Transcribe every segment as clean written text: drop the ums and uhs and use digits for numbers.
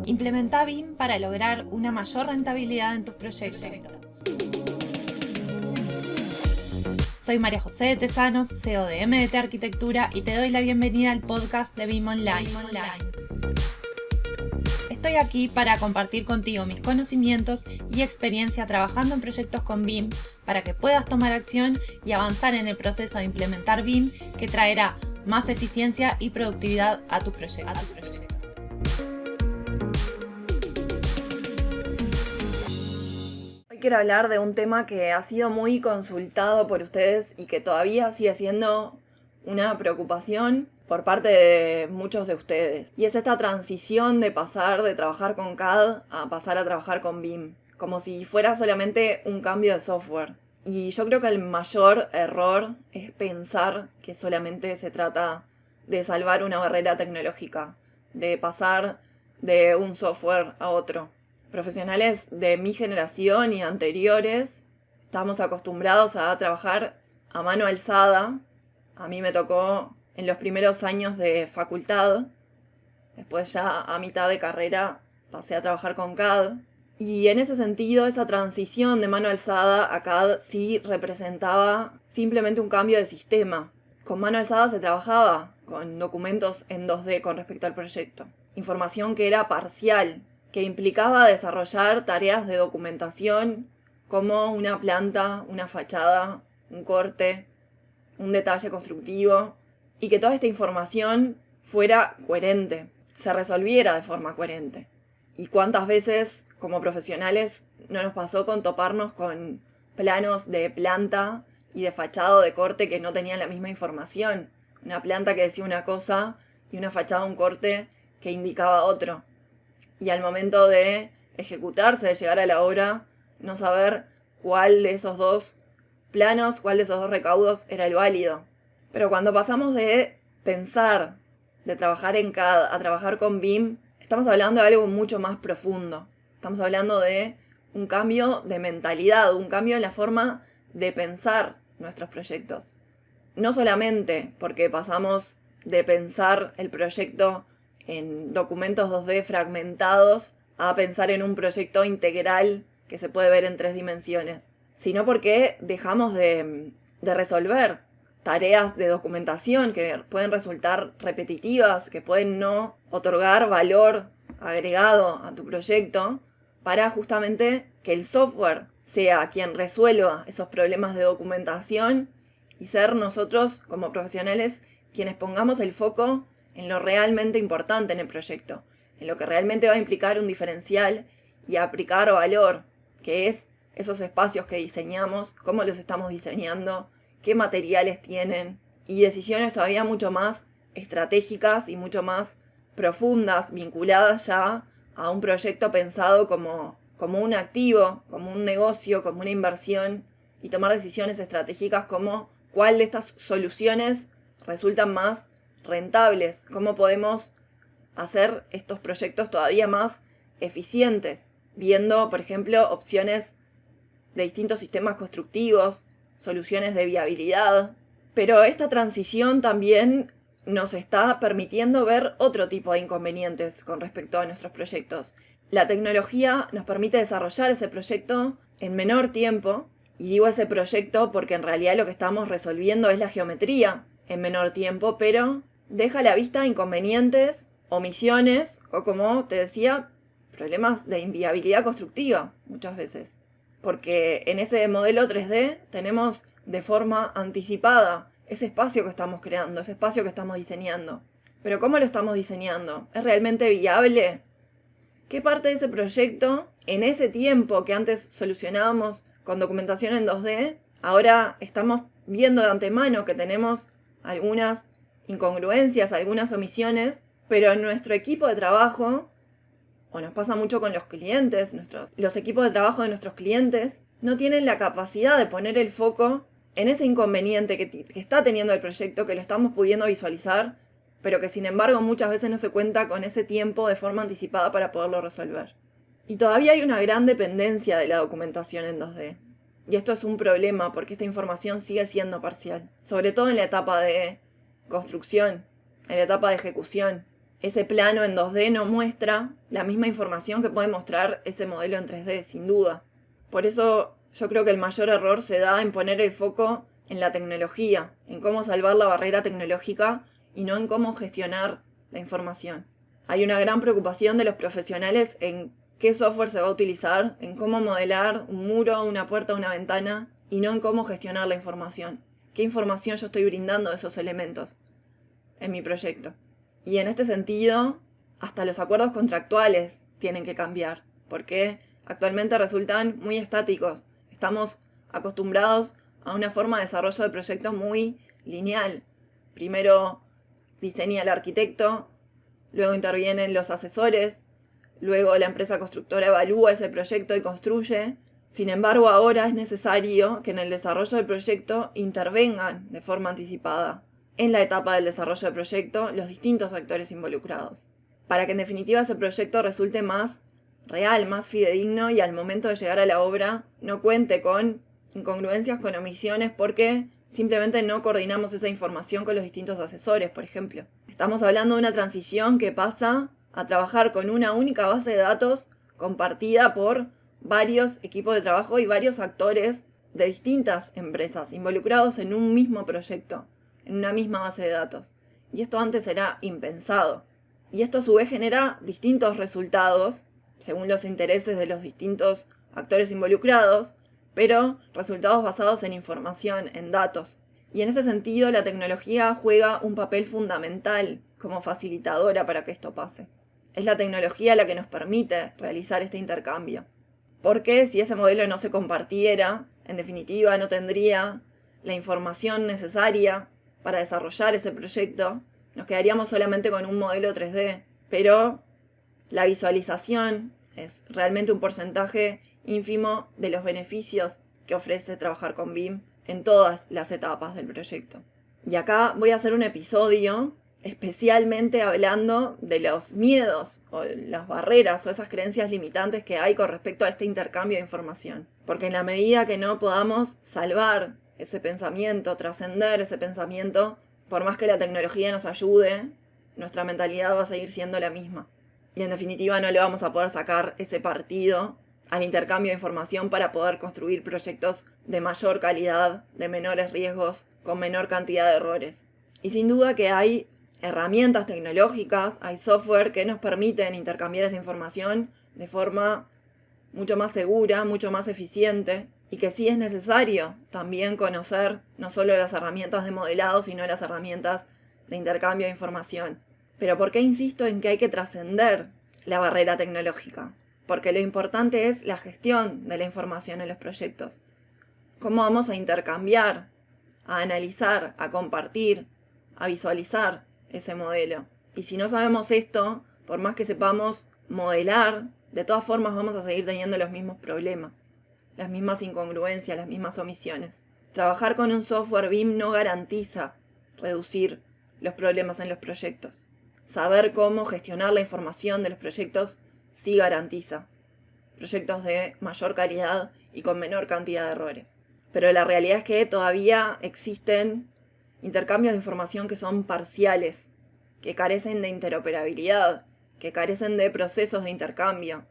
Implementa BIM para lograr una mayor rentabilidad en tus proyectos. Soy María José de Tesanos, CEO de MDT Arquitectura, y te doy la bienvenida al podcast de BIM Online. Estoy aquí para compartir contigo mis conocimientos y experiencia trabajando en proyectos con BIM para que puedas tomar acción y avanzar en el proceso de implementar BIM, que traerá más eficiencia y productividad a tus proyectos. Hoy quiero hablar de un tema que ha sido muy consultado por ustedes y que todavía sigue siendo una preocupación por parte de muchos de ustedes. Y es esta transición de pasar de trabajar con CAD a pasar a trabajar con BIM, como si fuera solamente un cambio de software. Y yo creo que el mayor error es pensar que solamente se trata de salvar una barrera tecnológica, de pasar de un software a otro. Profesionales de mi generación y anteriores estamos acostumbrados a trabajar a mano alzada. A mí me tocó en los primeros años de facultad. Después ya a mitad de carrera pasé a trabajar con CAD. Y en ese sentido, esa transición de mano alzada a CAD sí representaba simplemente un cambio de sistema. Con mano alzada se trabajaba con documentos en 2D con respecto al proyecto. Información que era parcial, que implicaba desarrollar tareas de documentación como una planta, una fachada, un corte, un detalle constructivo, y que toda esta información fuera coherente, se resolviera de forma coherente. ¿Y cuántas veces como profesionales no nos pasó con toparnos con planos de planta y de fachado de corte que no tenían la misma información? Una planta que decía una cosa y una fachada, un corte que indicaba otro. Y al momento de ejecutarse, de llegar a la obra, no saber cuál de esos dos planos, cuál de esos dos recaudos era el válido. Pero cuando pasamos de pensar, de trabajar en CAD a trabajar con BIM, estamos hablando de algo mucho más profundo. Estamos hablando de un cambio de mentalidad, un cambio en la forma de pensar nuestros proyectos. No solamente porque pasamos de pensar el proyecto en documentos 2D fragmentados a pensar en un proyecto integral que se puede ver en 3 dimensiones, sino porque dejamos de resolver tareas de documentación que pueden resultar repetitivas, que pueden no otorgar valor agregado a tu proyecto, para justamente que el software sea quien resuelva esos problemas de documentación y ser nosotros como profesionales quienes pongamos el foco en lo realmente importante en el proyecto, en lo que realmente va a implicar un diferencial y aplicar valor, que es esos espacios que diseñamos, cómo los estamos diseñando, qué materiales tienen, y decisiones todavía mucho más estratégicas y mucho más profundas, vinculadas ya a un proyecto pensado como un activo, como un negocio, como una inversión, y tomar decisiones estratégicas como cuál de estas soluciones resultan más rentables, cómo podemos hacer estos proyectos todavía más eficientes, viendo, por ejemplo, opciones de distintos sistemas constructivos, soluciones de viabilidad. Pero esta transición también nos está permitiendo ver otro tipo de inconvenientes con respecto a nuestros proyectos. La tecnología nos permite desarrollar ese proyecto en menor tiempo, y digo ese proyecto porque en realidad lo que estamos resolviendo es la geometría en menor tiempo, pero deja a la vista inconvenientes, omisiones o, como te decía, problemas de inviabilidad constructiva muchas veces. Porque en ese modelo 3D tenemos de forma anticipada ese espacio que estamos creando, ese espacio que estamos diseñando. Pero ¿cómo lo estamos diseñando? ¿Es realmente viable? ¿Qué parte de ese proyecto, en ese tiempo que antes solucionábamos con documentación en 2D, ahora estamos viendo de antemano que tenemos algunas incongruencias, algunas omisiones, pero en nuestro equipo de trabajo, o nos pasa mucho con los clientes, los equipos de trabajo de nuestros clientes no tienen la capacidad de poner el foco en ese inconveniente que está teniendo el proyecto, que lo estamos pudiendo visualizar, pero que sin embargo muchas veces no se cuenta con ese tiempo de forma anticipada para poderlo resolver. Y todavía hay una gran dependencia de la documentación en 2D. Y esto es un problema porque esta información sigue siendo parcial, sobre todo en la etapa de construcción, en la etapa de ejecución. ese plano en 2D no muestra la misma información que puede mostrar ese modelo en 3D, sin duda. Por eso yo creo que el mayor error se da en poner el foco en la tecnología, en cómo salvar la barrera tecnológica y no en cómo gestionar la información. Hay una gran preocupación de los profesionales en qué software se va a utilizar, en cómo modelar un muro, una puerta, una ventana, y no en cómo gestionar la información. ¿Qué información yo estoy brindando de esos elementos en mi proyecto? Y en este sentido, hasta los acuerdos contractuales tienen que cambiar, porque actualmente resultan muy estáticos. Estamos acostumbrados a una forma de desarrollo de proyectos muy lineal. Primero diseña el arquitecto, luego intervienen los asesores, luego la empresa constructora evalúa ese proyecto y construye. Sin embargo, ahora es necesario que en el desarrollo del proyecto intervengan de forma anticipada en la etapa del desarrollo del proyecto los distintos actores involucrados, para que en definitiva ese proyecto resulte más real, más fidedigno y al momento de llegar a la obra no cuente con incongruencias, con omisiones, porque simplemente no coordinamos esa información con los distintos asesores, por ejemplo. Estamos hablando de una transición que pasa a trabajar con una única base de datos compartida por varios equipos de trabajo y varios actores de distintas empresas involucrados en un mismo proyecto, en una misma base de datos. Y esto antes era impensado. Y esto a su vez genera distintos resultados, según los intereses de los distintos actores involucrados, pero resultados basados en información, en datos. Y en este sentido la tecnología juega un papel fundamental como facilitadora para que esto pase. Es la tecnología la que nos permite realizar este intercambio. Porque si ese modelo no se compartiera, en definitiva no tendría la información necesaria para desarrollar ese proyecto, nos quedaríamos solamente con un modelo 3D. Pero la visualización es realmente un porcentaje ínfimo de los beneficios que ofrece trabajar con BIM en todas las etapas del proyecto. Y acá voy a hacer un episodio especialmente hablando de los miedos o las barreras o esas creencias limitantes que hay con respecto a este intercambio de información. Porque en la medida que no podamos salvar ese pensamiento, trascender ese pensamiento, por más que la tecnología nos ayude, nuestra mentalidad va a seguir siendo la misma. Y en definitiva no le vamos a poder sacar ese partido al intercambio de información para poder construir proyectos de mayor calidad, de menores riesgos, con menor cantidad de errores. Y sin duda que hay herramientas tecnológicas, hay software que nos permiten intercambiar esa información de forma mucho más segura, mucho más eficiente, y que sí es necesario también conocer no solo las herramientas de modelado, sino las herramientas de intercambio de información. Pero ¿por qué insisto en que hay que trascender la barrera tecnológica? Porque lo importante es la gestión de la información en los proyectos. ¿Cómo vamos a intercambiar, a analizar, a compartir, a visualizar ese modelo? Y si no sabemos esto, por más que sepamos modelar, de todas formas vamos a seguir teniendo los mismos problemas, las mismas incongruencias, las mismas omisiones. Trabajar con un software BIM no garantiza reducir los problemas en los proyectos. Saber cómo gestionar la información de los proyectos sí garantiza proyectos de mayor calidad y con menor cantidad de errores. Pero la realidad es que todavía existen intercambios de información que son parciales, que carecen de interoperabilidad, que carecen de procesos de intercambio,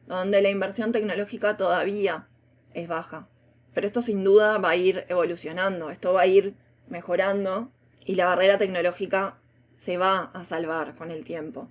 donde la inversión tecnológica todavía es baja. Pero esto sin duda va a ir evolucionando, esto va a ir mejorando y la barrera tecnológica se va a salvar con el tiempo.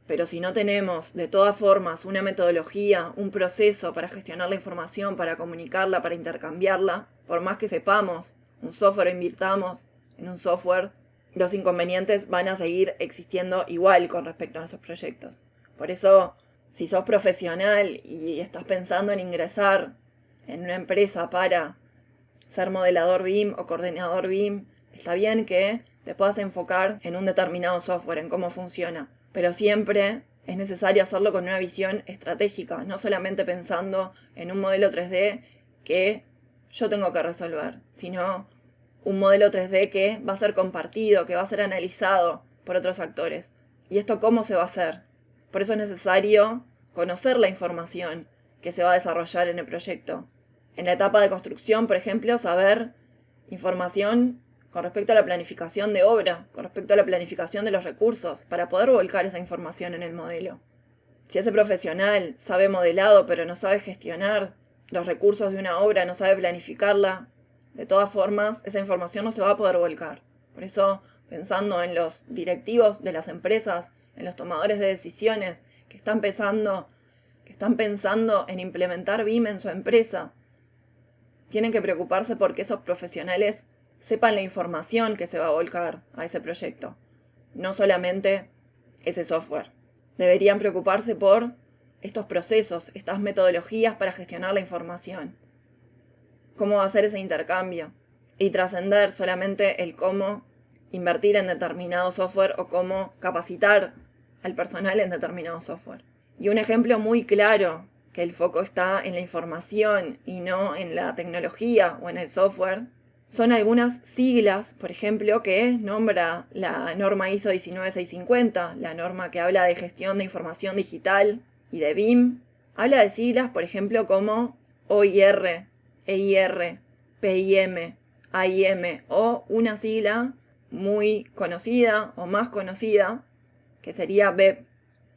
Pero si no tenemos de todas formas una metodología, un proceso para gestionar la información, para comunicarla, para intercambiarla, por más que sepamos un software o invirtamos en un software, los inconvenientes van a seguir existiendo igual con respecto a nuestros proyectos. Por eso, si sos profesional y estás pensando en ingresar en una empresa para ser modelador BIM o coordinador BIM, está bien que te puedas enfocar en un determinado software, en cómo funciona. Pero siempre es necesario hacerlo con una visión estratégica, no solamente pensando en un modelo 3D que yo tengo que resolver, sino un modelo 3D que va a ser compartido, que va a ser analizado por otros actores. ¿Y esto cómo se va a hacer? Por eso es necesario conocer la información que se va a desarrollar en el proyecto. En la etapa de construcción, por ejemplo, saber información con respecto a la planificación de obra, con respecto a la planificación de los recursos, para poder volcar esa información en el modelo. Si ese profesional sabe modelado pero no sabe gestionar los recursos de una obra, no sabe planificarla, de todas formas esa información no se va a poder volcar. Por eso, pensando en los directivos de las empresas, en los tomadores de decisiones que están pensando en implementar BIM en su empresa, tienen que preocuparse porque esos profesionales sepan la información que se va a volcar a ese proyecto, no solamente ese software. Deberían preocuparse por estos procesos, estas metodologías para gestionar la información. Cómo va a ser ese intercambio y trascender solamente el cómo invertir en determinado software o cómo capacitar al personal en determinado software. Y un ejemplo muy claro que el foco está en la información y no en la tecnología o en el software, son algunas siglas, por ejemplo, que nombra la norma ISO 19650, la norma que habla de gestión de información digital y de BIM. Habla de siglas, por ejemplo, como OIR, EIR, PIM, AIM, o una sigla muy conocida o más conocida, que sería BEP,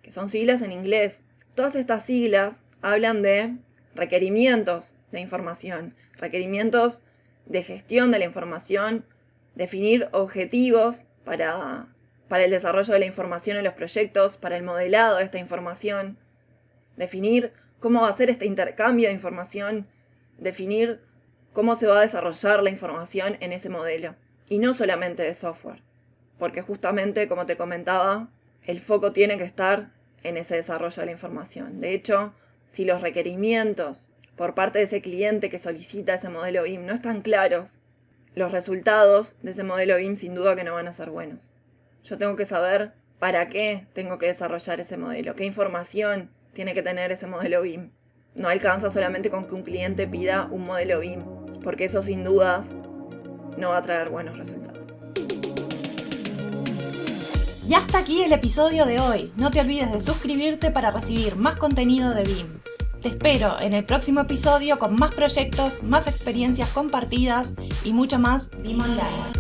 que son siglas en inglés. Todas estas siglas hablan de requerimientos de información, requerimientos de gestión de la información, definir objetivos para el desarrollo de la información en los proyectos, para el modelado de esta información, definir cómo va a ser este intercambio de información, definir cómo se va a desarrollar la información en ese modelo. Y no solamente de software, porque justamente, como te comentaba, el foco tiene que estar en ese desarrollo de la información. De hecho, si los requerimientos por parte de ese cliente que solicita ese modelo BIM no están claros, los resultados de ese modelo BIM sin duda que no van a ser buenos. Yo tengo que saber para qué tengo que desarrollar ese modelo, qué información tiene que tener ese modelo BIM. No alcanza solamente con que un cliente pida un modelo BIM, porque eso sin dudas no va a traer buenos resultados. Y hasta aquí el episodio de hoy. No te olvides de suscribirte para recibir más contenido de BIM. Te espero en el próximo episodio con más proyectos, más experiencias compartidas y mucho más BIM Online.